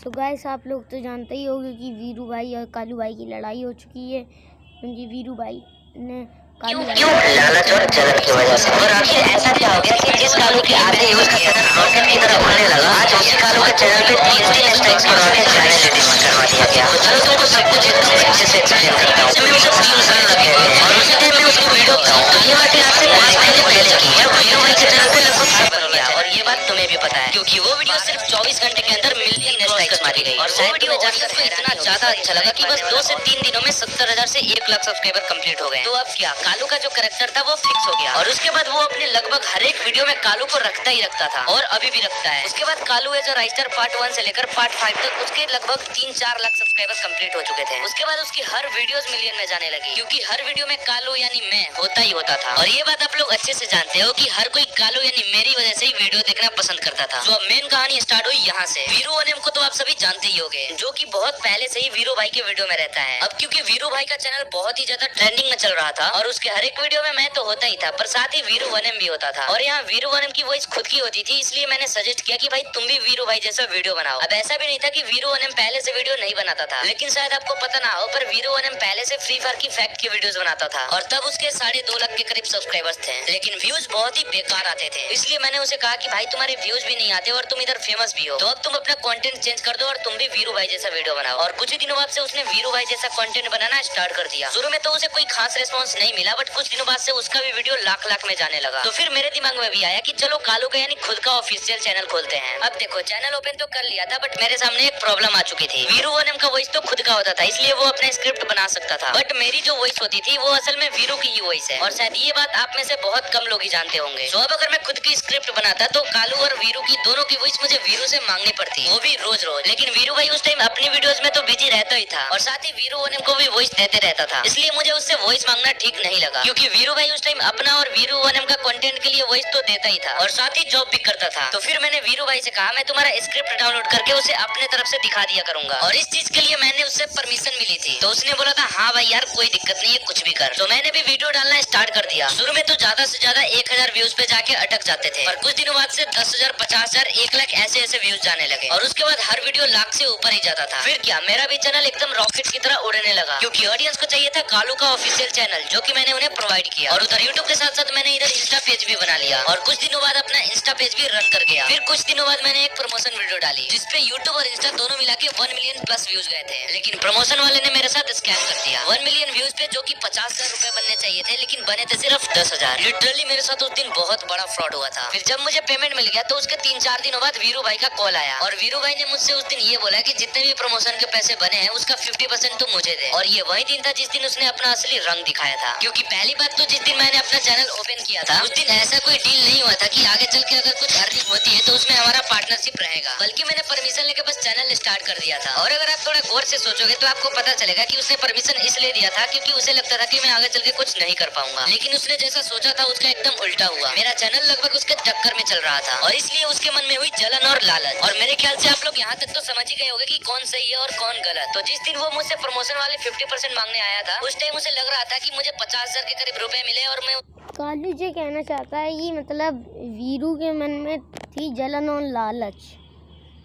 So guys आप लोग तो जानते ही होंगे कि वीरू भाई और कालू भाई की लड़ाई हो चुकी है क्योंकि वीरू भाई ने क्यों लालच और जलन की वजह से। और आखिर ऐसा क्या हो गया कि जिस कालू की आते ही उसका चैनल रॉकेट की तरह उड़ने लगा, आज उसी कालू के चैनल पे 3 स्ट्राइक्स करवा के चैनल डिलीट करवा दिया गया। तो चलो तुमको सब कुछ एकदम अच्छे से एक्सप्लेन करता हूँ। मैं उसे 3 साल लगे थे और उसी टाइम में उसकी वीडियो ये बातें आज से 5 महीने पहले की है। वीडियो भाई के चैनल पे लगभग सब बन गया और ये बात तुम्हें भी पता है क्योंकि वो वीडियो सिर्फ 24 घंटे के अंदर मिलियन स्ट्राइक्स मारी गई। और शायद तुम्हें जानकर उसको इतना ज्यादा अच्छा लगा कि बस 2 से 3 दिनों में 70,000 से 1 लाख सब्सक्राइबर कंप्लीट हो गए। तो अब क्या, कालू का जो कैरेक्टर था वो फिक्स हो गया और उसके बाद वो अपने लगभग हर एक वीडियो में कालू को रखता ही रखता था और अभी भी रखता है। उसके बाद Kalu as a writer part 1 से लेकर पार्ट 5 तक उसके लगभग 3-4 लाख सब्सक्राइबर कंप्लीट हो चुके थे। उसके बाद उसकी हर वीडियोस मिलियन में जाने लगी क्योंकि हर वीडियो में कालू यानी मैं होता ही होता था। और ये बात आप लोग अच्छे से जानते हो कि हर कोई कालू यानी मेरी वजह से ही वीडियो देखना पसंद करता था। तो अब मेन कहानी स्टार्ट हुई यहाँ से। वीरू वनम को तो आप सभी जानते ही होंगे, जो कि बहुत पहले से ही वीरू भाई के वीडियो में रहता है। अब क्योंकि वीरू भाई का चैनल बहुत ही ज्यादा ट्रेंडिंग में चल रहा था और उसके हर एक वीडियो में मैं तो होता ही था, पर साथ ही वीरू वनम भी होता था। और यहाँ वीरू वनम की वॉइस खुद की होती थी, इसलिए मैंने सजेस्ट किया कि भाई तुम भी वीरू भाई जैसा वीडियो बनाओ। अब ऐसा भी नहीं था कि वीरू वनम पहले से वीडियो नहीं बनाता था, लेकिन शायद आपको पता ना हो पर वीरू वनम पहले से फ्री फायर की फैक्ट की वीडियोस बनाता था और तब उसके 2.5 लाख के करीब सब्सक्राइबर्स थे, लेकिन व्यूज बहुत ही बेकार आते थे। इसलिए मैंने उसे कहा कि भाई तुम्हारे व्यूज भी नहीं आते और तुम इधर फेमस भी हो, तो अब तुम अपना कंटेंट चेंज कर दो और तुम भी वीरू भाई जैसा वीडियो बनाओ। और कुछ ही दिनों बाद से उसने वीरू भाई जैसा कंटेंट बनाना स्टार्ट कर दिया। शुरू में तो उसे कोई खास रिस्पॉन्स नहीं मिला, बट कुछ दिनों बाद से उसका भी वीडियो लाख में जाने लगा। तो फिर मेरे दिमाग में भी आया कि चलो कालू का यानी खुद का ऑफिशियल चैनल खोलते हैं। अब देखो चैनल ओपन तो कर लिया था, बट मेरे सामने एक प्रॉब्लम आ चुकी थी। वीरू वनम का वॉइस तो खुद का होता था, इसलिए वो अपना स्क्रिप्ट बना सकता था, बट मेरी जो वॉइस होती थी वो असल में वीरू की ही वॉइस है और शायद ये बात आप में से बहुत कम लोग ही जानते होंगे। तो अब अगर मैं खुद की स्क्रिप्ट बनाता तो कालू और वीरू की दोनों की वॉइस मुझे वीरू से मांगनी पड़ती, वो भी रोज रोज। लेकिन वीरू भाई उस टाइम अपनी वीडियोस में तो बिजी रहता ही था और साथ ही वीरू वनम को भी वॉइस देते रहता था, इसलिए मुझे उससे वॉइस मांगना ठीक नहीं लगा क्योंकि वीरू भाई उस टाइम अपना और वीरू वनम का कंटेंट के लिए वॉइस तो देता ही था और साथ ही जॉब भी करता था। तो फिर मैंने वीरू भाई से कहा मैं तुम्हारा स्क्रिप्ट डाउनलोड करके उसे अपने तरफ से दिखा दिया करूंगा और इस चीज के लिए मैंने उससे परमिशन मिली थी। तो उसने बोला था हाँ भाई यार कोई दिक्कत नहीं है, कुछ भी कर। तो मैंने भी वीडियो डालना स्टार्ट कर दिया। शुरू में तो ज्यादा से ज्यादा 1000 व्यूज पे जाके अटक जाते थे और कुछ दिनों बाद से 10,000, 50,000, 1 लाख ऐसे व्यूज जाने लगे और उसके बाद हर वीडियो लाख से ऊपर ही जाता था। फिर क्या, मेरा भी चैनल एकदम रॉकेट की तरह उड़ने लगा क्योंकि ऑडियंस को चाहिए था कालू का ऑफिशियल चैनल, जो कि मैंने उन्हें प्रोवाइड किया। और उधर यूट्यूब के साथ साथ मैंने इधर इंस्टा पेज भी बना लिया और कुछ दिनों बाद अपना इंस्टा पेज भी रन कर गया। फिर कुछ दिनों बाद मैंने एक प्रमोशन वीडियो डाली जिसपे यूट्यूब और इंस्टा दोनों मिला के 1 मिलियन प्लस व्यूज गए थे, लेकिन प्रमोशन वाले ने मेरे साथ स्कैम कर दिया। 1 मिलियन व्यूज पे जो कि 50,000 रुपए बनने चाहिए थे, लेकिन बने थे सिर्फ 10,000। लिटरली मेरे साथ उस दिन बहुत बड़ा फ्रॉड हुआ था। फिर जब मुझे पेमेंट मिल गया तो उसके 3-4 दिनों बाद वीरू भाई का कॉल आया और वीरू भाई ने मुझसे उस दिन ये बोला कि जितने भी प्रमोशन के पैसे बने हैं उसका 50% तो मुझे दे। और ये वही दिन था जिस दिन उसने अपना असली रंग दिखाया था, क्योंकि पहली बात तो जिस दिन मैंने अपना चैनल ओपन किया था उस दिन ऐसा कोई डील नहीं हुआ था कि आगे चल के अगर कुछ अर्निंग होती है तो उसमें हमारा पार्टनरशिप रहेगा, बल्कि मैंने परमिशन लेके बस चैनल स्टार्ट कर दिया था। और अगर आप थोड़ा गौर से सोचोगे तो आपको पता चलेगा कि उसने परमिशन इसलिए दिया था क्योंकि उसे लगता था कि मैं आगे चल के कुछ नहीं कर पाऊंगा, लेकिन उसने जैसा सोचा था उसका एकदम उल्टा हुआ। मेरा चैनल लगभग उसके टक्कर में चल रहा था और इसलिए उसके मन में हुई जलन और लालच। और मेरे ख्याल से आप लोग यहाँ तक तो समझ ही गए होंगे कि कौन सही है और कौन गलत। तो जिस दिन वो मुझसे प्रमोशन वाले 50% मांगने आया था उस टाइम उसे लग रहा था कि मुझे 50,000 के करीब रुपए मिले और मैं कालू जी कहना चाहता है कि मतलब वीरू के मन में थी जलन और लालच।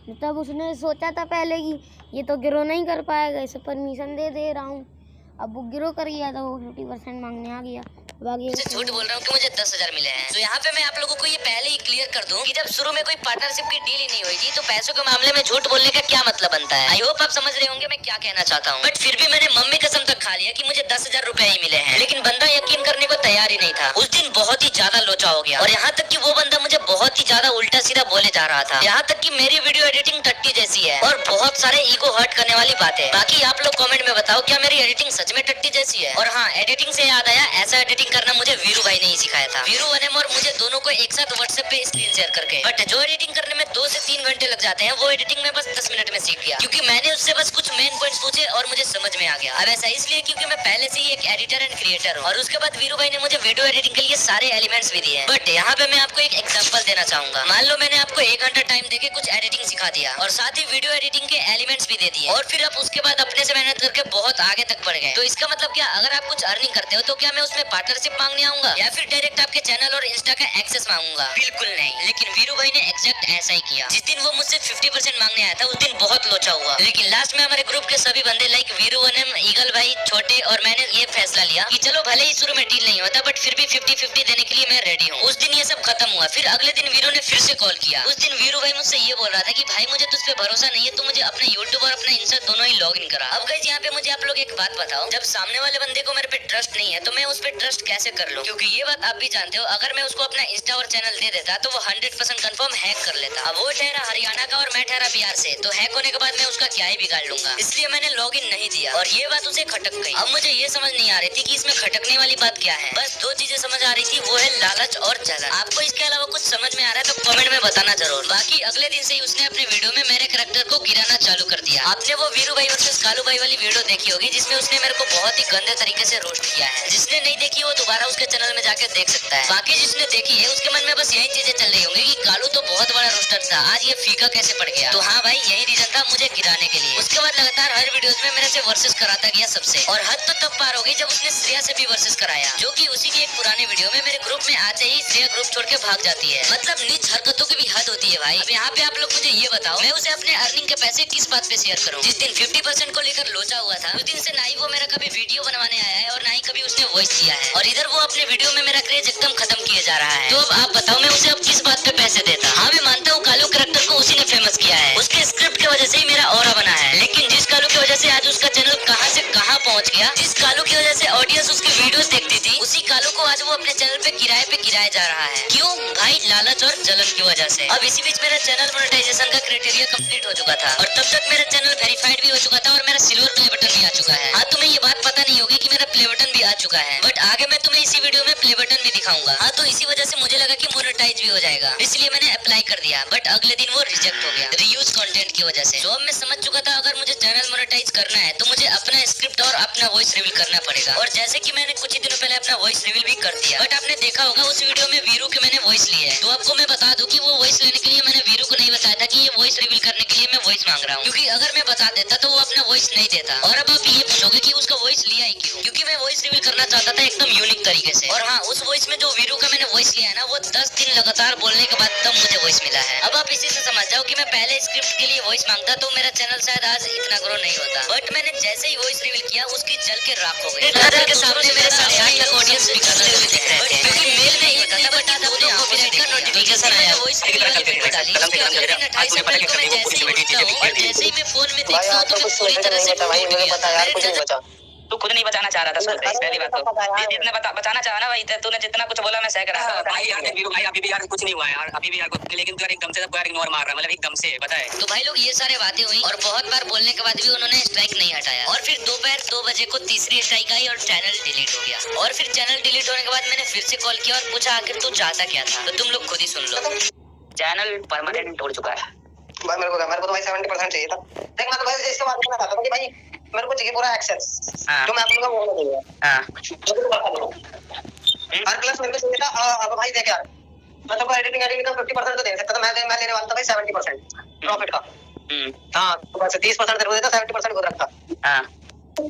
मतलब उसने सोचा था पहले कि ये तो गिरो नहीं कर पाएगा, इसे परमिशन दे रहा हूँ। अब वो गिरो कर गया था, वो 50% मांगने आ गया। झूठ बोल रहा हूँ कि मुझे 10,000 मिले हैं। तो यहाँ पे मैं आप लोगों को ये पहले ही क्लियर कर दूं कि जब शुरू में कोई पार्टनरशिप की डील ही नहीं होगी तो पैसों के मामले में झूठ बोलने का क्या मतलब बनता है। आई होप आप समझ रहे होंगे मैं क्या कहना चाहता हूँ। बट फिर भी मैंने मम्मी कसम तक खा लिया कि मुझे 10,000 रुपए ही मिले हैं, लेकिन बंदा यकीन करने को तैयार ही नहीं था। उस दिन बहुत ही ज्यादा लोचा हो गया और यहाँ तक कि वो बंदा मुझे बहुत ही ज्यादा उल्टा सीधा बोले जा रहा था। यहाँ तक कि मेरी वीडियो एडिटिंग टट्टी जैसी है और बहुत सारे ईगो हर्ट करने वाली बातें। बाकी आप लोग कमेंट में बताओ क्या मेरी एडिटिंग सच में टट्टी जैसी है। और हाँ, एडिटिंग से याद आया, ऐसा एडिटिंग करना मुझे वीरू भाई ने ही सिखाया था। वीरू वनम और मुझे दोनों को एक साथ व्हाट्सएप पे स्क्रीन शेयर करके। बट जो एडिटिंग करने में 2 से 3 घंटे लग जाते हैं वो एडिटिंग में बस 10 मिनट में सीख गया, क्योंकि मैंने उससे बस कुछ मेन पॉइंट्स पूछे और मुझे समझ में आ गया। अब ऐसा इसलिए इसलिए क्योंकि मैं पहले से ही एक एडिटर एंड क्रिएटर हूँ, और उसके बाद वीरू भाई ने मुझे वीडियो एडिटिंग के लिए सारे एलिमेंट्स भी दिए। बट यहाँ पे मैं आपको एक एग्जांपल देना चाहूंगा। मान लो मैंने आपको 1 घंटा टाइम देके कुछ एडिटिंग सिखा दिया और साथ ही वीडियो एडिटिंग के एलिमेंट्स भी दे दिए, और फिर आप उसके बाद अपने से मेहनत करके बहुत आगे तक बढ़ गए। तो इसका मतलब क्या, अगर आप कुछ अर्निंग करते हो तो क्या मैं उसमें पार्टनरशिप मांगने आऊंगा या फिर डायरेक्ट आपके चैनल और इंस्टा का एक्सेस मांगूंगा? बिल्कुल नहीं। लेकिन वीरू भाई ने एग्जैक्ट ऐसा ही किया। जिस दिन वो मुझसे 50% मांगने आया था उस दिन बहुत लोचा हुआ, लेकिन लास्ट में हमारे ग्रुप के सभी बंदे लाइक वीरू, वनम, ईगल भाई, छोटे और मैंने ये फैसला लिया कि चलो भले ही शुरू में डील नहीं होता बट फिर भी 50-50 देने के लिए मैं रेडी हूँ। उस दिन ये सब खत्म हुआ। फिर अगले दिन वीरू ने फिर से कॉल किया। उस दिन वीरू भाई मुझसे ये बोल रहा था कि भाई मुझे तुझ पे भरोसा नहीं है, तू मुझे अपना यूट्यूब और अपना इंस्टा दोनों ही लॉग इन करा। अब गाइस यहाँ पे मुझे आप लोग एक बात बताओ, जब सामने वाले बंदे को मेरे पे ट्रस्ट नहीं है तो मैं उस पे ट्रस्ट कैसे कर लूं? क्योंकि ये बात आप भी जानते हो, अगर मैं उसको अपना इंस्टा और चैनल दे देता तो वो 100% कंफर्म हैक कर लेता। अब वो ठहरा हरियाणा का और मैं ठहरा बिहार से, तो हैक होने के बाद मैं उसका क्या ही बिगाड़ लूंगा। इसलिए मैंने लॉग इन नहीं दिया और ये बात उसे खटक गई। अब मुझे ये समझ नहीं आ रही थी कि इसमें खटकने वाली बात क्या है। बस 2 चीजें समझ आ रही थी, वो है लालच और जलन। आपको इसके अलावा कुछ समझ में आ रहा है तो कमेंट में बताना जरूर। बाकी अगले दिन से ही उसने अपने वीडियो में मेरे कैरेक्टर को गिराना चालू कर दिया। आपने वो वीरू भाई वर्सेस कालू भाई वाली वीडियो देखी होगी जिसमें उसने मेरे को बहुत ही गंदे तरीके से रोस्ट किया है। जिसने नहीं देखी वो दोबारा उसके चैनल में जाकर देख सकता है। बाकी जिसने देखी है उसके मन में बस यही चीजें चल रही होंगी कि कालू तो बहुत बड़ा रोस्टर था, आज ये फीका कैसे पड़ गया। तो हाँ भाई, यही रीजन था मुझे गिराने के लिए। उसके बाद लगातार हर वीडियोस में मेरे से वर्सेस कराता गया सबसे, और हद तो तब पार हो गई जब उसने श्रेया से भी वर्सेस कराया, जो कि उसी के एक पुराने वीडियो में मेरे ग्रुप में आते ही श्रेया ग्रुप छोड़ के भाग जाती है। मतलब नीच हरकतों की भी हद होती है भाई। अब यहाँ पे आप लोग मुझे ये बताओ, मैं उसे अपने अर्निंग के पैसे किस बात पे शेयर करूँ? जिस दिन 50% को लेकर लोचा हुआ था उस दिन से ना ही वो मेरा कभी वीडियो बनवाने आया है और ना ही कभी उसने वॉइस दिया है, और इधर वो अपने वीडियो में मेरा क्रेज एकदम खत्म किए जा रहा है। तो अब आप बताओ मैं उसे अब किस बात पे पैसे देता? हाँ मैं मानता हूँ कालू कैरेक्टर को उसी ने फेमस किया है, उसके स्क्रिप्ट की वजह से ही मेरा ऑरा बना है, लेकिन जिस कालू की वजह से आज उसका चैनल कहाँ से कहाँ पहुँच गया, जिस कालू की वजह से ऑडियंस उसकी वीडियोस देखती थी, उसी कालू को आज वो अपने चैनल पे गिराया जा रहा है। क्यों भाई? लालच और जलन की वजह से। अब इसी बीच मेरा चैनल मोनेटाइजेशन का क्राइटेरिया कंप्लीट हो चुका था और तब तक मेरा चैनल वेरीफाइड भी हो चुका था और मेरा सिल्वर प्ले बटन भी आ चुका है। हाँ तुम्हें ये बात पता नहीं होगी कि मेरा प्ले बटन भी आ चुका है, बट आगे मैं तुम्हें इसी वीडियो में प्ले बटन भी दिखाऊंगा। हाँ तो इसी वजह से मुझे लगा कि मोनेटाइज भी हो जाएगा, इसलिए मैंने अप्लाई कर दिया, बट अगले दिन वो रिजेक्ट हो गया रीयूज कंटेंट की वजह से। तो अब मैं समझ चुका था अगर मुझे चैनल मोनेटाइज करना है तो मुझे अपना स्क्रिप्ट और अपना वॉइस रिवील करना पड़ेगा, और जैसे कि मैंने कुछ ही दिनों पहले अपना वॉइस रिवील भी कर दिया। बट आपने देखा होगा उस वीडियो में वीरू के मैंने वॉइस ली है, तो आपको मैं बता दूं कि वो वॉइस लेने के लिए मैंने वीरू को नहीं बताया था कि ये वॉइस रिवील करने के लिए मैं वॉइस मांग रहा हूँ, क्योंकि अगर मैं बता देता तो वो अपना वॉइस नहीं देता। और अब आप ये पूछोगे कि उसका वॉइस लिया ही क्यों? क्योंकि मैं वॉइस रिवील करना चाहता था एकदम यूनिक तरीके से। और हाँ, उस वॉइस में जो वीरू का मैंने वॉइस लिया है ना, वो 10 दिन लगातार बोलने के बाद तब मुझे वॉइस मिला है। अब आप इसी से समझ जाओ कि मैं पहले स्क्रिप्ट के लिए वॉइस मांगता तो मेरा चैनल शायद आज इतना ग्रो नहीं होता, बट मैंने जैसे ही वॉइस रिवील किया उसकी जल के राख हो गई। नजर के सामने मेरे 8.5 लाख ऑडियंस बिखरते हुए दिख रहे थे, क्योंकि मेल नहीं होता था, बट आज अपने कॉपीराइट का नोटिफिकेशन आया। वॉइस रिवील वाली वीडियो डाली, उसके अगले दिन 28 अप्रैल को मैं जैसे ही उठता हूँ और जैसे ही मैं फोन में देखता हूँ तो मैं पूरी तरह से टूट गया। तू खुद नहीं बचाना चाह रहा था शुरू से, पहली बात तो जितने बचाना चाहा ना भाई, तूने जितना कुछ बोला मैं सह कर रहा था। भाई यार वीरू भाई अभी भी यार कुछ नहीं हुआ यार, अभी भी यार कुछ, लेकिन तू यार एकदम से सबको यार इग्नोर मार रहा है, मतलब एकदम से बताए। तो भाई लोग ये सारे बातें हुई और बहुत बार बोलने के बाद भी उन्होंने स्ट्राइक नहीं हटाया, और फिर दोपहर 2 बजे को तीसरी स्ट्राइक आई और चैनल डिलीट हो गया। और फिर चैनल डिलीट होने के बाद मैंने फिर से कॉल किया और पूछा आखिर तू चाहता क्या था, तो तुम लोग खुद ही सुन लो। चैनल परमानेंट हो चुका है भाई। मेरे को तो भाई 70% चाहिए था। देख मैं तो भाई इसके बाद कहना चाहता हूं कि भाई मेरे को चाहिए पूरा एक्सेस, जो मैं आपको बोल रहा हूं। हां हर क्लास मेरे को चाहिए था। अब भाई देख यार, मैं तो एडिटिंग का 50% तो दे सकता था, मैं लेने वाला था भाई 70% प्रॉफिट का। हां तो बस 30% तेरे को देता, 70% खुद रखता। हां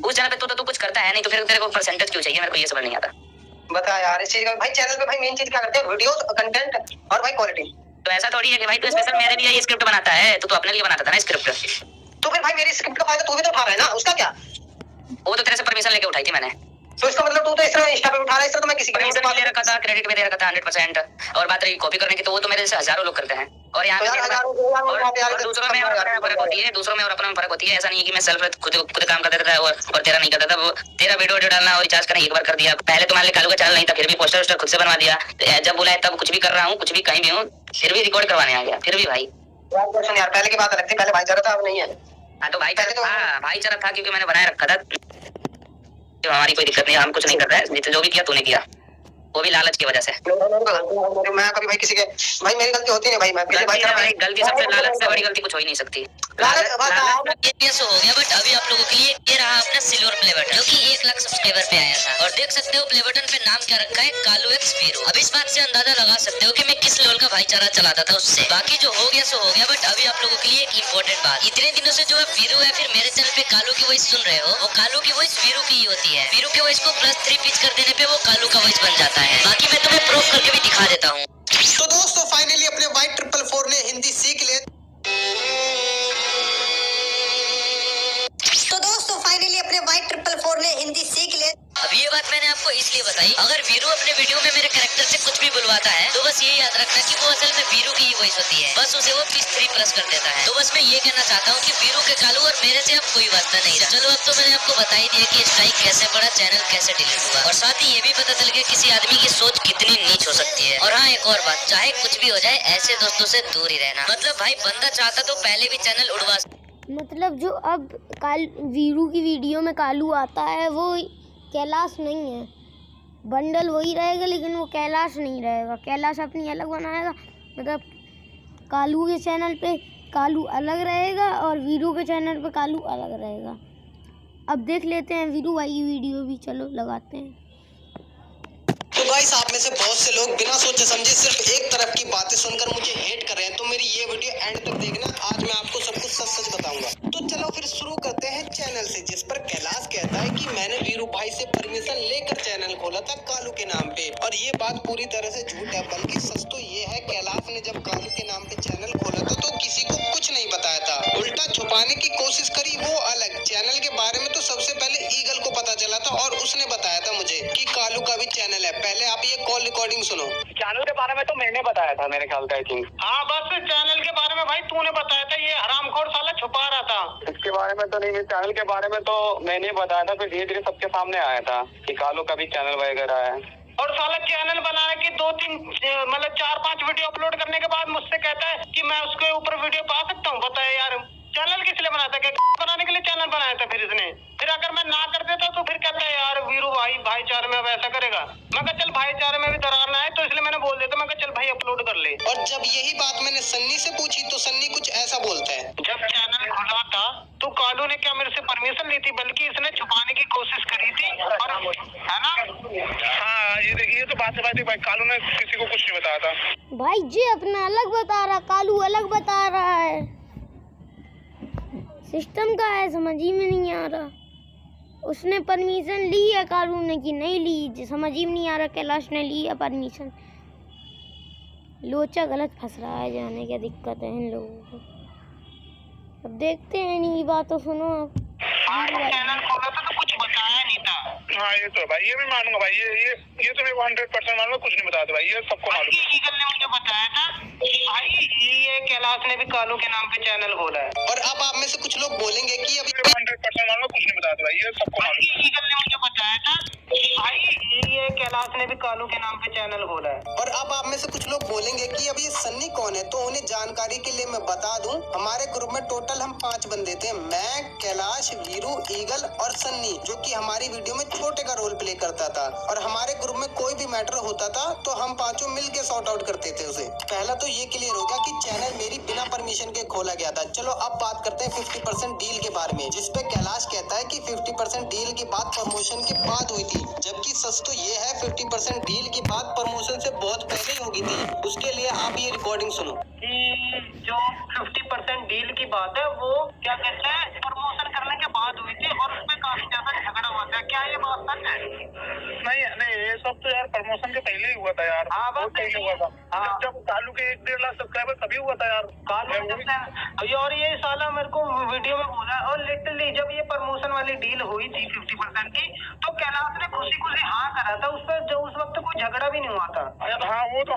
उस चैनल पे तो तू कुछ करता है नहीं, तो फिर तेरे को परसेंटेज क्यों चाहिए? मेरे को ये समझ नहीं आता। बता यार इस चीज का भाई, चैनल पे भाई मेन चीज क्या करते हैं? वीडियोस, कंटेंट और भाई क्वालिटी। तो ऐसा थोड़ी है कि भाई तू स्पेशल मेरे लिए ये स्क्रिप्ट बनाता है, तो तू अपने लिए बनाता था ना स्क्रिप्ट। तो फिर भाई मेरी स्क्रिप्ट का फायदा तू भी तो उठा रहा है ना, उसका क्या? वो तो तेरे से परमिशन लेके उठाई थी मैंने। तो इसका मतलब तू तो इस तरह इंस्टा पे उठा रहा है, इस तरह तो मैं किसी का परमिशन ले रखा था, क्रेडिट भी दे रखा था 100%। और बात रही कॉपी करने की, तो वो तो मेरे जैसे हजारों लोग करते हैं, और यहाँ पे और दूसरों में फर्क होती है, दूसरों में और अपने में फर्क होती है। ऐसा नहीं है कि मैं सेल्फ खुद काम करता था और तेरा नहीं करता था। वो तेरा वीडियो डालना और रिचार्ज करना एक बार कर दिया। पहले तुम्हारे कालू का चैनल नहीं था, फिर भी पोस्टर वोस्टर खुद से बनवा दिया। जब बुलाए तब कुछ भी कर रहा हूँ, कुछ भी कहीं भी हूँ, फिर भी रिकॉर्ड करवाने आ गया। फिर भी भाई यार पहले की बात अलग थी, पहले भाईचारा था, अब नहीं है। हाँ तो भाईचारा था क्योंकि मैंने बनाए रखा था। तो हमारी कोई दिक्कत नहीं, हम कुछ नहीं कर रहे हैं, जो भी किया तूने किया, वो भी लालच की वजह से। मैं कभी भाई किसी के भाई मेरी गलती होती नहीं भाई, मैं गलती सबसे लालच से बड़ी गलती कुछ हो ही नहीं सकती। ये हो गया, बट अभी आप लोगों के लिए ये रहा अपना सिल्वर प्ले बटन जो कि 1 लाख सब्सक्राइबर पे आया था। और देख सकते हो प्ले बटन पे नाम क्या रखा है, कालू एक्स वीरू। अब इस बात से अंदाजा लगा सकते हो कि मैं किस लेवल का भाईचारा चलाता था उससे। बाकी जो हो गया सो हो गया, बट अभी आप लोगों के लिए एक इम्पोर्टेंट बात, इतने दिनों से जो आप वीरू या फिर मेरे चैनल पे कालू की वॉइस सुन रहे हो, वो कालू की वॉइस वीरू की ही होती है। वीरू की वॉइस को +3 पिच कर देने पे वो कालू का वॉइस बन जाता है। बाकी मैं तुम्हें प्रूफ करके भी दिखा देता हूँ। तो दोस्तों फाइनली अपने Y444 ने हिंदी सीख ले। अब ये बात मैंने आपको इसलिए बताई, अगर वीरू अपने वीडियो में मेरे कैरेक्टर से कुछ भी बुलवाता है तो बस ये याद रखना कि वो असल में वीरू की ही वॉइस होती है, बस उसे वो +3 कर देता है। तो बस मैं ये कहना चाहता हूँ कि वीरू के कालू और मेरे से अब कोई वास्ता नहीं रहा। चलो अब तो मैंने आपको बता ही दिया कि स्ट्राइक कैसे पड़ा, चैनल कैसे डिलीट हुआ, और साथ ही ये भी पता चल गया किसी आदमी की सोच कितनी नीच हो सकती है। और हाँ, एक और बात, चाहे कुछ भी हो जाए ऐसे दोस्तों से दूर ही रहना। मतलब भाई बंदा चाहता तो पहले भी चैनल उड़वा, मतलब जो अब वीरू की वीडियो में कालू आता है वो कैलाश नहीं है, बंडल वही रहेगा लेकिन वो कैलाश नहीं रहेगा। कैलाश अपनी अलग बनाएगा, मतलब कालू के चैनल पे कालू अलग रहेगा और वीरू के चैनल पे कालू अलग रहेगा। अब देख लेते हैं वीरू भाई की वीडियो भी, चलो लगाते हैं। तो गाइस आप में से बहुत से लोग बिना सोचे समझे सिर्फ एक तरफ की बातें सुनकर मुझे हेट कर रहे हैं, तो मेरी ये वीडियो एंड तक देखना, आज मैं आपको सब कुछ सच सच बताऊंगा। तो चलो फिर शुरू करते हैं चैनल से, जिस पर कैलाश कहता है कि मैंने वीरू भाई से परमिशन लेकर चैनल खोला था कालू के नाम पे, और ये बात पूरी तरह से झूठ है। बल्कि सच तो ये है, कैलाश ने जब कालू के नाम पे चैनल खोला था तो किसी को कुछ नहीं बताया था, उल्टा छुपाने की कोशिश करी वो अलग। चैनल के बारे में तो सबसे पहले ईगल को पता चला था और उसने बताया था मुझे कि कालू का भी चैनल है। पहले आप ये कॉल रिकॉर्डिंग सुनो। चैनल के बारे में तो मैंने बताया था, मेरे ख्याल से। हाँ बस चैनल के बारे में भाई तूने बताया था, ये हरामखोर साला छुपा रहा था। इसके बारे में तो नहीं, चैनल के बारे में तो मैंने बताया था, फिर धीरे धीरे सबके सामने आया था कि कालू का भी चैनल वगैरह है। और साला चैनल बनाया कि 2-3 मतलब 4-5 वीडियो अपलोड करने के बाद मुझसे कहता है कि मैं उसके ऊपर वीडियो पा सकता हूँ। बताया यार चैनल किस लिए बनाया था, बनाने के लिए चैनल बनाया था फिर इसने। फिर अगर मैं ना कर देता तो फिर कहता है यार वीरू भाई भाईचारे में अब ऐसा करेगा। मैं कहा चल भाईचारे में भी दरार ना है, तो इसलिए मैंने बोल दिया था, मैं कहा चल भाई अपलोड कर ले। और जब यही बात मैंने सन्नी से पूछी तो सन्नी कुछ ऐसा बोलता है, जब चैनल खुला था तो कालू ने क्या मेरे से परमिशन ली थी, बल्कि इसने छुपाने की कोशिश करी थी, और है ना। हाँ ये देखिए, तो बात है भाई, कालू ने किसी को कुछ नहीं बताया था। भाई जी अपना अलग बता रहा, कालू अलग बता रहा है। सिस्टम का है, समझ ही में नहीं आ रहा। उसने परमिशन ली है कालू ने कि नहीं ली, समझ ही में नहीं आ रहा। कैलाश ने ली है परमिशन। लोचा गलत फंस रहा है, जाने क्या दिक्कत है इन लोगों को। अब देखते हैं, इन्हीं बातों सुनो आप। चैनल खोला था तो कुछ बताया नहीं था। हाँ ये तो भाई, ये भी मानूंगा भाई, ये तो मैं 100% मानूंगा, कुछ नहीं बताया था भाई, ये सबको मालूम है। ईगल ने मुझे बताया था भाई ये कैलाश ने भी कालू के नाम पे चैनल खोला है। और अब आप में से कुछ लोग बोलेंगे कि अभी 100% मानूंगा, कुछ नहीं बताया था भाई, ये सबको मालूम है। ईगल ने मुझे बताया था भाई ये कैलाश ने भी कालू के नाम पे चैनल खोला है। और अब आप में से कुछ लोग बोलेंगे कि अब ये सन्नी कौन है, तो उन्हें जानकारी के लिए मैं बता दूं, हमारे ग्रुप में टोटल हम 5 बंदे थे, मैं, कैलाश, वीरू, ईगल और सन्नी, जो कि हमारी वीडियो में छोटे का रोल प्ले करता था। और हमारे ग्रुप में कोई भी मैटर होता था तो हम पांचों मिल के सॉर्ट आउट करते थे उसे। पहला तो ये क्लियर हो गया कि चैनल मेरी बिना परमिशन के खोला गया था। चलो अब बात करते हैं 50% डील के बारे में, जिसपे कैलाश कहता है कि 50% डील की बात प्रमोशन के बाद हुई थी, जबकि सच तो ये है 50% डील की बात प्रमोशन से बहुत पहले ही होगी थी। उसके लिए आप ये रिकॉर्डिंग सुनो। कि जो 50% डील की बात है वो क्या कहते हैं प्रमोशन करने के बाद हुई थी, और उसमें काफी ज्यादा झगड़ा हुआ था। क्या ये बात सच है? नहीं ये सब तो यार प्रमोशन के पहले ही हुआ था यार। हाँ बहुत पहले हुआ था। हाँ। जब कालू के 1-1.5 लाख सब्सक्राइबर तभी हुआ था यार। और ये साला मेरे को वीडियो में बोला, और लिटरली जब ये प्रमोशन वाली डील हुई थी 50% की, तो कैलाश ने खुशी खुशी हाँ करा था उस पर, जो उस वक्त कोई झगड़ा भी नहीं हुआ था। हाँ वो तो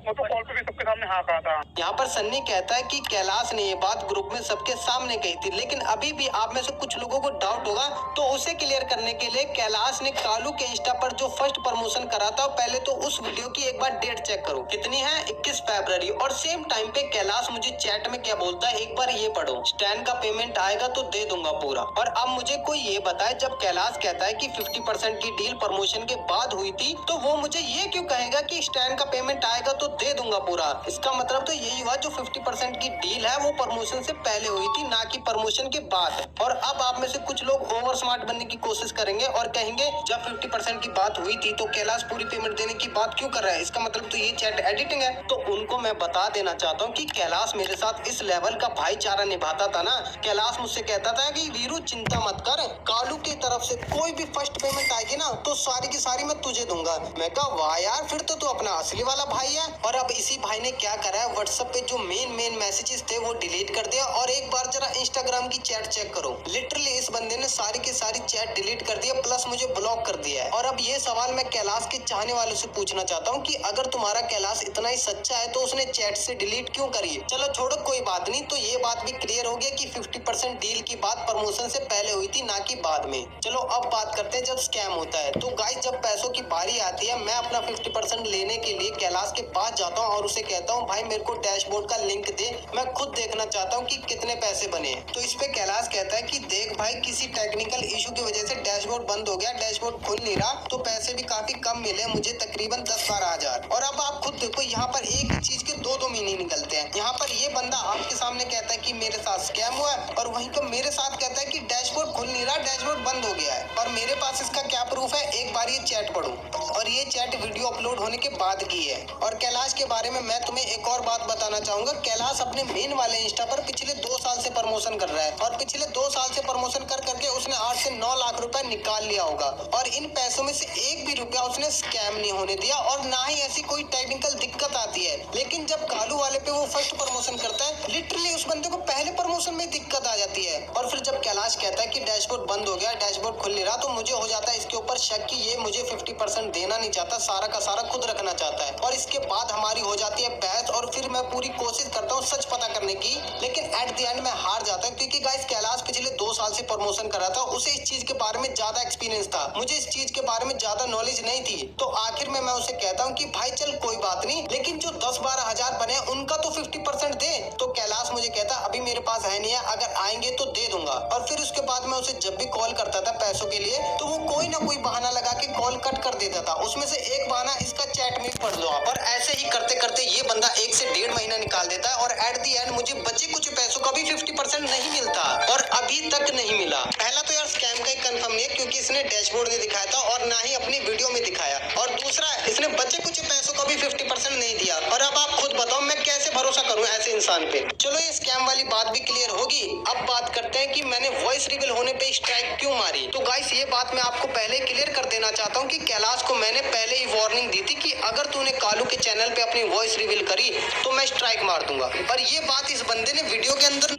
वो तो कॉल पे भी सबके सामने हाँ कहा था। यहाँ पर सन्नी कहता है कि कैलाश ने ये बात ग्रुप में सबके सामने कही थी, लेकिन अभी भी आप में से कुछ लोगों को डाउट होगा, तो उसे क्लियर करने के लिए कैलाश ने कालू के इंस्टा पर जो फर्स्ट प्रमोशन करा था, पहले तो उस वीडियो की एक बार डेट चेक करो कितनी है, 21 फरवरी। और सेम टाइम पे कैलाश मुझे चैट में क्या बोलता है, एक बार ये पढ़ो, स्टैंड का पेमेंट आएगा तो दे दूंगा पूरा। और अब मुझे कोई ये बताए, जब कैलाश कहता है कि 50% की डील प्रमोशन के बाद हुई थी, तो वो मुझे मुझे ये क्यों कहेगा कि स्टैंड का पेमेंट आएगा तो दे दूंगा पूरा। इसका मतलब तो यही हुआ जो 50% की डील है वो प्रमोशन से पहले हुई थी, ना कि प्रमोशन के बाद। और अब आप में से कुछ लोग ओवर स्मार्ट बनने की कोशिश करेंगे और कहेंगे जब 50% की बात हुई थी तो कैलाश पूरी पेमेंट देने की बात क्यों कर रहा है, इसका मतलब तो ये चैट एडिटिंग है। तो उनको मैं बता देना चाहता हूँ कि कैलाश मेरे साथ इस लेवल का भाईचारा निभाता था ना। कैलाश मुझसे कहता था कि वीरू चिंता मत कर, कालू की तरफ से कोई भी फर्स्ट पेमेंट आएगी ना तो सारी की सारी मैं तुझे दूंगा। मैं कहा वाह यार, फिर तो तू अपना असली वाला भाई है। और अब इसी भाई ने क्या करा है, व्हाट्सएप पे जो मेन मैसेजेस थे वो डिलीट कर दिया। और एक बार जरा इंस्टाग्राम की चैट चेक करो, लिटरली इस बंदे ने सारी की सारी चैट डिलीट कर दिया, प्लस मुझे ब्लॉक कर दिया है। और अब ये सवाल मैं कैलाश के चाहने वालों से पूछना चाहता हूँ कि अगर तुम्हारा कैलाश इतना ही सच्चा है तो उसने चैट से डिलीट क्यों करी। चलो छोड़ो, कोई बात नहीं। तो ये बात भी क्लियर हो गया कि 50% डील की बात प्रमोशन से पहले हुई थी, ना कि बाद में। चलो अब बात करते हैं जब स्कैम होता है। तो गाइस, जब पैसों की बारी आती है, मैं अपना 50% लेने के लिए कैलाश के पास जाता हूँ और उसे कहता हूँ भाई मेरे को डैशबोर्ड का लिंक दे, मैं खुद देखना चाहता हूँ कि कितने पैसे बने। तो इस पे कैलाश कहता है कि देख भाई, किसी टेक्निकल इशू की वजह से डैशबोर्ड बंद हो गया, डैशबोर्ड खुल नहीं रहा, तो पैसे भी काफी कम मिले मुझे, तकरीबन 10-12 हजार। और अब आप खुद देखो, यहाँ पर एक चीज के दो मीनिंग निकलते हैं। यहाँ पर ये बंदा आपके सामने कहता है कि मेरे साथ स्कैम हुआ है, और वहीं पर मेरे साथ कहता है कि डैशबोर्ड खुल नहीं रहा, डैशबोर्ड बंद हो गया है। और मेरे पास इसका क्या प्रूफ है, एक बार ये चैट पढ़ो। और ये चैट वीडियो अपलोड होने के बाद की है। और कैलाश के बारे में मैं तुम्हें एक और बात बताना चाहूंगा। कैलाश अपने मेन वाले इंस्टा पर पिछले 2 साल से प्रमोशन कर रहा है, और पिछले 2 साल से प्रमोशन कर करके उसने 8 से 9 लाख रुपए निकाल लिया होगा। और इन पैसों में से एक भी रुपया उसने स्कैम नहीं होने दिया, और ना ही ऐसी कोई टेक्निकल दिक्कत आती है। लेकिन जब कालू वाले पे वो फर्स्ट प्रमोशन करता है, लिटरली उस बंदे को पहले प्रमोशन में दिक्कत आ जाती है। और फिर जब कैलाश कहता है कि डैशबोर्ड बंद हो गया, डैशबोर्ड खुल नहीं रहा, तो मुझे हो जाता है इसके ऊपर शक कि ये मुझे 50% देना नहीं चाहता, सारा का सारा खुद रखना चाहता है। और इसके बाद हमारी हो जाती है बहस, और फिर मैं पूरी कोशिश करता हूँ सच पता करने की, लेकिन एट द एंड मैं हार जाता हूँ। क्योंकि गाइस, कैलाश पिछले 2 साल से प्रमोशन कर रहा था, उसे इस चीज के बारे में ज्यादा एक्सपीरियंस था, मुझे इस चीज के बारे में ज्यादा नॉलेज नहीं थी। तो आखिर में मैं उसे कहता हूँ कि भाई चल कोई बात नहीं, लेकिन जो 10-12 हजार बने उनका तो 50% दे। तो कैलाश मुझे कहता अभी मेरे पास है नहीं है, अगर आएंगे तो दे दूंगा। और फिर उसके बाद मैं उसे जब भी कॉल करता था पैसों के लिए, तो वो कोई ना कोई बहाना लगा के कॉल कट कर देता था। उसमें से एक बहाना इसका चैट में पढ़ लो आप। और ऐसे ही करते करते ये बंदा 1 से 1.5 महीना निकाल देता है, और एट दी एंड मुझे बचे कुछ पैसों का भी 50% नहीं मिलता, और अभी तक नहीं मिला। पहला तो यार स्कैम का ही कंफर्म नहीं है, क्योंकि इसने डैशबोर्ड नहीं दिखाया था और ना ही अपनी वीडियो में दिखाया। और दूसरा, इसने बचे कुछ पैसों का भी 50% नहीं दिया। और अब आप खुद बताओ मैं कैसे भरोसा करूं ऐसे इंसान पे। चलो ये स्कैम वाली बात भी क्लियर होगी। अब बात करते हैं कि मैंने वॉइस रिवील होने पे स्ट्राइक क्यों मारी। तो गाइस, ये बात मैं आपको पहले क्लियर कर देना चाहता हूँ कि कैलाश को मैंने पहले ही वार्निंग दी थी कि अगर तूने कालू के चैनल पे अपनी वॉइस रिवील करी तो मैं स्ट्राइक मार दूंगा। पर ये बात इस बंदे ने वीडियो के अंदर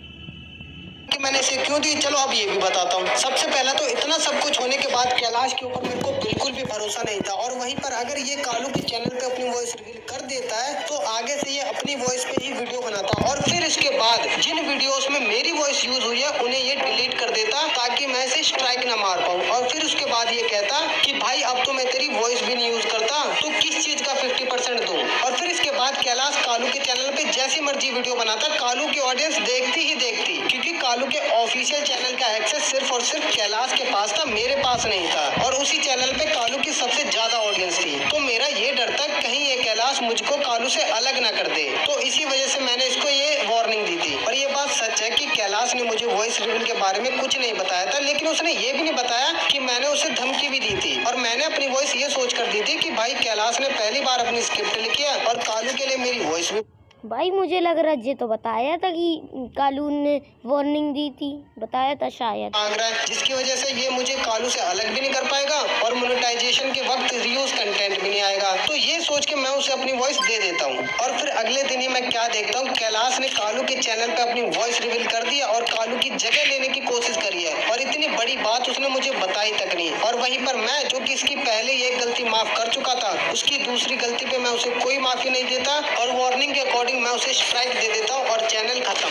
कि मैंने इसे क्यों दी, चलो अब ये भी बताता हूँ। सबसे पहला तो इतना सब कुछ होने के बाद कैलाश के ऊपर मेरे को बिल्कुल भी भरोसा नहीं था। और वहीं पर अगर ये कालू के चैनल पे अपनी वॉइस रिवील कर देता है तो आगे से ये अपनी वॉइस पे ही वीडियो बनाता, और फिर इसके बाद जिन वीडियोस में मेरी वॉइस यूज हुई है उन्हें ये डिलीट कर देता ताकि मैं इसे स्ट्राइक ना मार पाऊँ। और फिर उसके बाद ये कहता कि भाई अब तो मैं तेरी वॉइस भी नहीं यूज करता, तो किस चीज का 50% दूं। और फिर इसके बाद कैलाश कालू के चैनल पे जैसी मर्जी वीडियो बनाता, कालू की ऑडियंस देखती ही देखती, क्योंकि कालू के ऑफिशियल चैनल का एक्सेस सिर्फ और सिर्फ कैलाश के पास था, मेरे पास नहीं था। और उसी चैनल पे कालू की सबसे ज्यादा ऑडियंस थी। तो मेरा ये डर था कहीं ये कैलाश मुझको कालू से अलग ना कर दे, तो इसी वजह से मैंने इसको ये वार्निंग दी थी। और ये बात सच है कि कैलाश ने मुझे वॉइस रिवील के बारे में कुछ नहीं बताया था, लेकिन उसने ये भी नहीं बताया कि मैंने उसे धमकी भी दी थी। और मैंने अपनी वॉइस ये सोच कर दी थी कि भाई कैलाश ने पहली बार अपनी स्क्रिप्ट लिखी है और कालू के लिए मेरी वॉइस भी। भाई मुझे लग रहा है ये तो बताया था कि कालू ने वार्निंग दी थी, बताया था शायद। मांग रहा है, जिसकी वजह से ये मुझे कालू से अलग भी नहीं कर पाएगा, और मोनेटाइजेशन के वक्त रीयूज कंटेंट भी नहीं आएगा। तो ये सोच के मैं उसे अपनी वॉइस दे देता हूँ। और फिर अगले दिन ही मैं क्या देखता हूँ, कैलाश ने कालू के चैनल पे अपनी वॉइस रिवील कर दिया और कालू की जगह लेने की कोशिश करी है। और इतनी बड़ी बात उसने मुझे बताई तक नहीं। और वहीं पर मैं, जो कि इसकी पहले एक गलती माफ कर चुका था, उसकी दूसरी गलती पे मैं उसे कोई माफी नहीं देता, और वार्निंग के अकॉर्डिंग मैं उसे स्ट्राइक दे देता हूँ और चैनल खत्म।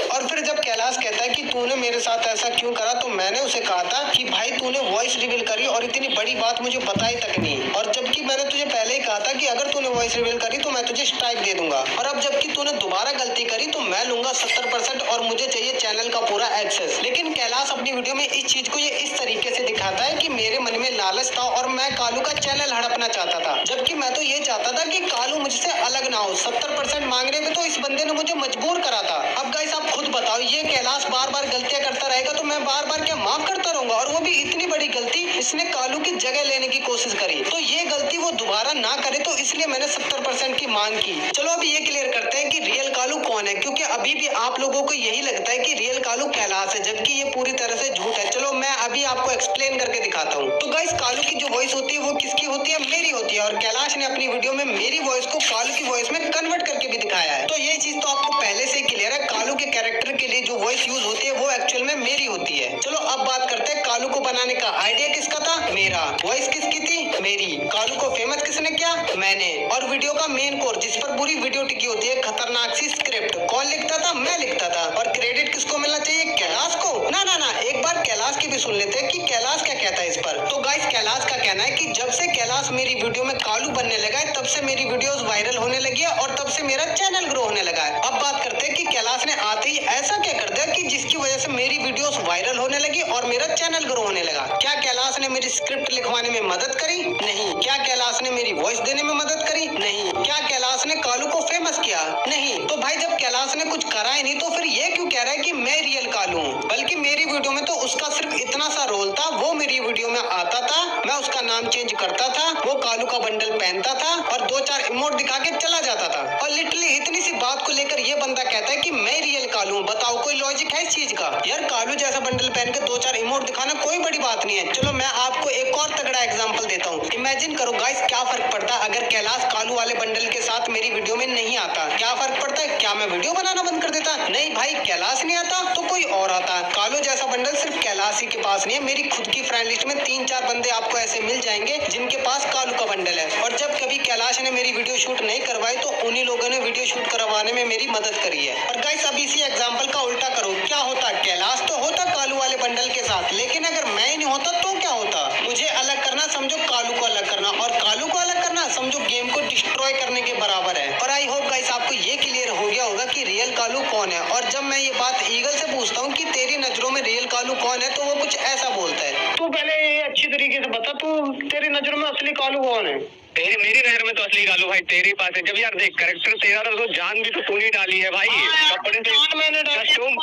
और और फिर जब कैलाश कहता है कि तूने मेरे साथ ऐसा क्यों करा, तो मैंने उसे कहा था कि भाई तूने वॉइस रिवील करी और इतनी बड़ी बात मुझे बताई तक नहीं, और जबकि मैंने तुझे पहले ही कहा था कि अगर तूने वॉइस रिवील करी तो मैं तुझे स्ट्राइक दे दूंगा, और अब जबकि तूने दोबारा गलती करी तो मैं लूंगा 70% और मुझे चाहिए चैनल का पूरा एक्सेस। लेकिन कैलाश अपनी वीडियो में इस चीज को ये इस तरीके से दिखाता है कि मेरे मन में लालच था और मैं कालू का चैनल हड़पना चाहता था, जबकि मैं तो ये चाहता था कि कालू मुझसे अलग ना हो। 70% मांगने में तो इस बंदे ने मुझे मजबूर करा था। अब गाइस आप खुद बताओ, ये कैलाश बार बार गलतियां करता रहेगा तो मैं बार बार क्या माफ करता रहूंगा? और वो भी इतनी बड़ी गलती, इसने कालू की जगह लेने की कोशिश करी, तो ये गलती वो दोबारा ना करे, तो इसलिए मैंने 70% की मांग की। चलो अभी ये क्लियर करते हैं कि रियल कालू कौन है, क्योंकि अभी भी आप लोगों को यही लगता है कि रियल कालू कैलाश है, जबकि ये पूरी तरह से झूठ है। चलो मैं अभी आपको एक्सप्लेन करके दिखाता हूँ। तो गाइस कालू की जो वॉइस होती है वो किसकी होती है? मेरी होती है, और कैलाश ने अपनी वीडियो में मेरी वॉइस को कालू की वॉइस में कन्वर्ट करके भी दिखाया है। तो ये चीज तो आपको पहले से ही क्लियर है, कालू के कैरेक्टर के लिए जो वॉइस यूज होती है वो एक्चुअल में मेरी होती है। चलो अब बात करते हैं कालू को बनाने का आइडिया किसका था? मेरा। वॉइस किसकी थी? मेरी। कालू को फेमस किसने किया? मैंने। और वीडियो का मेन कोर जिस पर पूरी वीडियो टिकी होती है, खतरनाक सी स्क्रिप्ट, कौन लिखता था? मैं लिखता था। और क्रेडिट किसको मिलना चाहिए? कैलाश को? ना ना ना, एक बार कैलाश की भी सुन लेते हैं कि कैलाश क्या कहता है इस पर। तो गाइस कैलाश का कहना है कि जब से कैलाश मेरी वीडियो में कालू बनने लगा है, तब से मेरी वीडियोस वायरल होने लगी है और तब से मेरा चैनल ग्रो होने लगा है। अब बात करते हैं कि कैलाश ने आते ही ऐसा क्या कर दिया कि जिसकी वजह से मेरी वीडियोस वायरल होने लगी और मेरा चैनल ग्रो होने लगा। क्या कैलाश ने मेरी स्क्रिप्ट लिखवाने में मदद करी? नहीं। क्या कैलाश ने मेरी वॉइस देने में मदद करी? नहीं। क्या कैलाश ने कालू को फेमस किया? नहीं। तो भाई जब कैलाश ने कुछ करा ही नहीं, तो फिर ये क्यों कह रहा है कि मैं रियल कालू हूँ? बल्कि मेरी वीडियो में तो उसका सिर्फ इतना सा रोल था, वो मेरी वीडियो में आता था, मैं उसका नाम चेंज करता था, वो कालू का बंडल पहनता था और 2-4 इमोट दिखा के चला जाता था। और लिटरली इतनी सी बात को लेकर ये बंदा कहता है कि मैं रियल कालू हूँ। बताओ कोई लॉजिक है इस चीज का? यार कालू जैसा बंडल पहन के 2-4 इमोट दिखाना कोई बड़ी बात नहीं है। चलो मैं आपको एक और तगड़ा एग्जांपल देता हूँ। इमेजिन करो गाइस, क्या फर्क पड़ता अगर कैलाश कालू वाले बंडल के साथ मेरी वीडियो में नहीं आता? क्या फर्क पड़ता है? क्या मैं वीडियो बनाना बंद कर देता? नहीं भाई, कैलाश नहीं आता तो कोई और आता। कालू जैसा बंडल सिर्फ कैलाश ही के पास नहीं है, मेरी खुद की फ्रेंड लिस्ट में 3-4 बंदे आपको ऐसे मिल जाएंगे जिनके पास कालू का बंडल है। और जब कभी कैलाश ने मेरी वीडियो शूट नहीं करवाई तो उन्हीं लोगों ने वीडियो शूट करवाने में मेरी मदद करी है। और गाइस अब इसी एग्जांपल का उल्टा करो, क्या होता? कैलाश तो होता कालू वाले बंडल के साथ, लेकिन अगर मैं ही नहीं होता तो क्या होता? मुझे अलग करना समझो कालू को अलग करना, और कालू को अलग करना समझो गेम को डिस्ट्रॉय करने के बराबर है। और आई होप गाइस आपको ये क्लियर हो गया होगा कि रियल कालू कौन है। और जब मैं ये बात ईगल से पूछता हूँ कि तेरी नजरों में रियल कालू कौन है, तो वो कुछ ऐसा बोलता है। तू पहले ये अच्छी तरीके से बता, तू तेरी नजर में असली कालू कौन है? तेरी मेरी नजर में तो असली कालू भाई तेरे पास है। जब यार देख कैरेक्टर तेरा था तो जान भी तो तूने डाली है भाई। कपड़े से मैंने कस्ट्यूम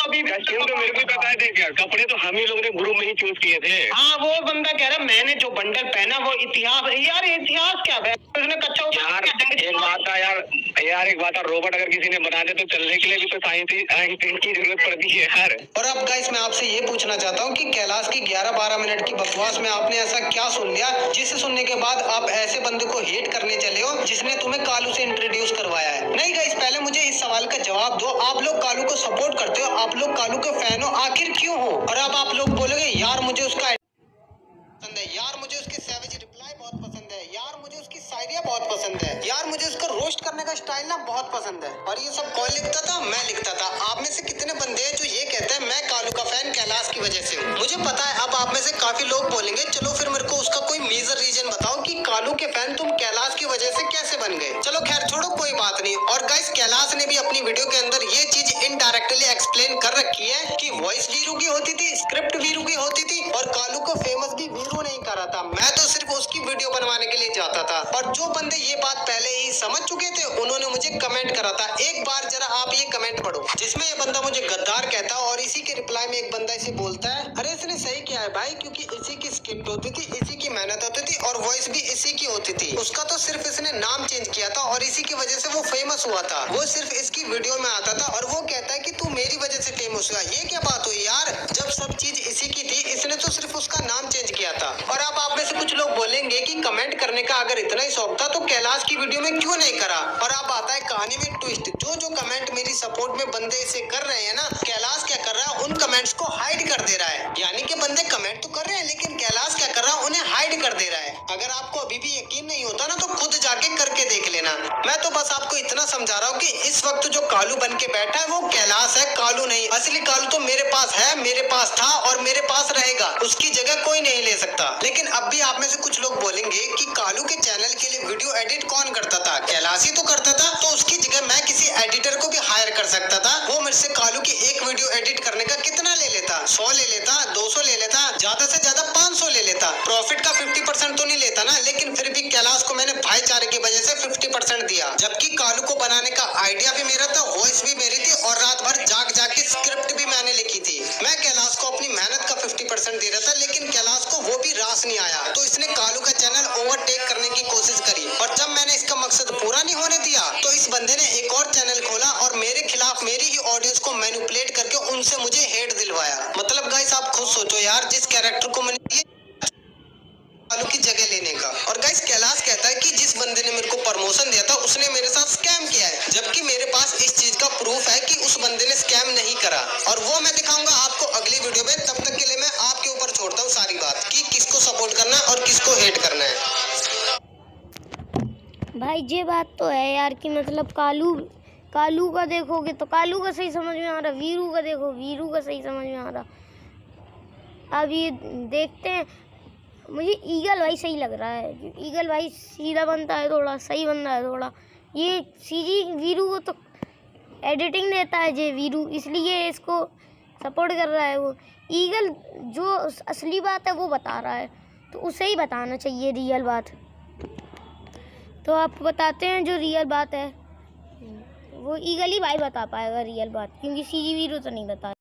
तो मेरे को पता है। देख यार कपड़े तो हम ही लोग ने ग्रुप में ही चूज किए थे। हाँ वो बंदा कह रहा मैंने जो बंडल पहना वो इतिहास। यार इतिहास क्या है? उसने कच्चा यार एक बात था यार एक बात है, रोबोट अगर किसी ने बना दे तो चलने के लिए भी तो साइंस की जरूरत पड़ती है यार। और अब गाइस मैं आपसे ये पूछना चाहता हूँ कि कैलाश की 11-12 मिनट की बकवास में आपने ऐसा क्या सुन लिया जिसे सुनने के बाद आप ऐसे बंदे को हेट करने चले हो जिसने तुम्हें कालू से इंट्रोड्यूस करवाया है? नहीं गाइस, पहले मुझे इस सवाल का जवाब दो। आप लोग कालू को सपोर्ट करते हो, आप लोग कालू के फैन हो, आखिर क्यों हो? और अब आप लोग बोलोगे यार मुझे उसका पसंद है, यार मुझे उसके सैवेज रिप्लाई बहुत पसंद है, यार मुझे उसकी शायरियाँ बहुत पसंद है, यार मुझे उसका रोस्ट करने का स्टाइल ना बहुत पसंद है। और ये सब कौन लिखता था? मैं लिखता था। आप में से कितने बंदे हैं जो ये कहते हैं मैं कालू का फैन कैलाश की वजह से हूँ? मुझे पता है अब आप में से काफी लोग बोलेंगे चलो फिर मेरे को उसका कोई मेजर रीजन बताओ कि कालू के फैन तुम कैलाश की वजह से कैसे बन गए। चलो खैर छोड़ो, कोई बात नहीं। और गाइस कैलाश ने भी अपनी वीडियो के अंदर ये चीज इनडायरेक्टली एक्सप्लेन कर रखी है कि वॉइस वीरू की होती थी, स्क्रिप्ट वीरू की होती थी और कालू को फेमस भी वीरू नहीं करा था। मैं तो सिर्फ उसकी वीडियो बनवाने के लिए जाता था। और जो बंदे ये बात पहले ही समझ चुके थे उन्होंने मुझे कमेंट करा था। एक बार जरा आप ये कमेंट पढ़ो जिसमें ये बंदा मुझे गद्दार कहता है और इसी के रिप्लाई में एक बंदा इसे बोलता है अरे इसने सही किया है भाई, क्योंकि इसी की स्क्रिप्ट होती थी, इसी की मेहनत होती थी और वॉइस भी इसी की होती थी। उसका तो सिर्फ इसने नाम चेंज किया था और इसी की वजह से वो फेमस हुआ था। वो सिर्फ इसकी वीडियो में आता था और वो कहता है कि तू मेरी वजह से फेमस हुआ। ये क्या बात हुई यार? जब सब चीज इसी की थी, इसने तो सिर्फ उसका नाम चेंज किया था। और अब आप में से कुछ लोग बोलेंगे कि कमेंट करने का अगर इतना ही शौक था तो कैलाश की वीडियो में क्यों नहीं करा? और अब आता है कहानी में ट्विस्ट। जो कमेंट मेरी सपोर्ट में बंदे इसे कर रहे हैं ना, कैलाश क्या कर रहा है? उन कमेंट्स को हाइड कर दे रहा है। यानी कि बंदे कमेंट तो कर रहे हैं लेकिन कैलाश क्या कर रहा है? उन्हें हाइड कर दे रहा है। अगर आपको अभी भी यकीन नहीं होता ना तो खुद जाके करके देख लेना। मैं तो बस आपको इतना समझा रहा हूँ कि इस वक्त जो कालू बन के बैठा है वो कैलाश है, कालू नहीं। असली कालू तो मेरे पास है, मेरे पास था और मेरे पास रहेगा, उसकी जगह कोई नहीं ले सकता। लेकिन अब भी आप में से कुछ लोग बोलेंगे कि कालू के चैनल के लिए वीडियो एडिट कौन करता था? कैलाश ही तो करता था, तो उसकी जगह मैं किसी एडिटर को भी हायर कर सकता था। वो मेरे से कालू की एक वीडियो एडिट करने का कितना ले लेता? 100 ले लेता, 200 ले लेता, ज्यादा से ज्यादा 500 ले लेता। प्रॉफिट का 50% तो नहीं लेता ना, लेकिन फिर भी कैलाश को मैंने भाईचारे की वजह से 50% दिया। जबकि कालू को बनाने का आइडिया भी मेरा था, वॉइस भी मेरी थी और रात भर जाग जाग के स्क्रिप्ट भी मैंने लिखी थी। मैं कैलाश को अपनी मेहनत का 50% दे रहा था, लेकिन कैलाश को वो भी रास नहीं आया, तो इसने कालू का चैनल ओवरटेक करने की कोशिश करी। और जब मैंने इसका मकसद पूरा नहीं होने दिया तो इस बंदे ने एक और चैनल खोला और मेरे खिलाफ मेरी ही ऑडियंस को मैनिपुलेट करके उनसे मुझे हेट दिलवाया। मतलब गाइस आप खुद सोचो यार, जिस कैरेक्टर को मैंने दिया कालू की जगह लेने का। और गाइस कैलाश कहता है कि जिस बंदे ने मेरे को प्रमोशन दिया था उसने मेरे साथ स्कैम किया है, जबकि मेरे पास इस चीज का प्रूफ है कि उस बंदे ने स्कैम नहीं करा। और वो मैं दिखाऊंगा आपको अगली वीडियो में। तब तक के लिए मैं आपके ऊपर छोड़ता हूँ सारी बात कि किसको सपोर्ट करना है और किसको हेट करना है। भाई ये बात तो है यार कि मतलब कालू का देखोगे तो कालू का सही समझ में आ रहा, वीरू का देखो वीरू का सही समझ में आ रहा। अब ये देखते हैं, मुझे ईगल भाई सही लग रहा है। ईगल भाई सीधा बनता है, थोड़ा सही बंदा है थोड़ा। ये सीजी वीरू को तो एडिटिंग देता है जे वीरू, इसलिए इसको सपोर्ट कर रहा है। वो ईगल जो असली बात है वो बता रहा है, तो उसे ही बताना चाहिए रियल बात। तो आपको बताते हैं जो रियल बात है, वो ईगल ही भाई बता पाएगा रियल बात, क्योंकि सीजी वीरू तो नहीं बता।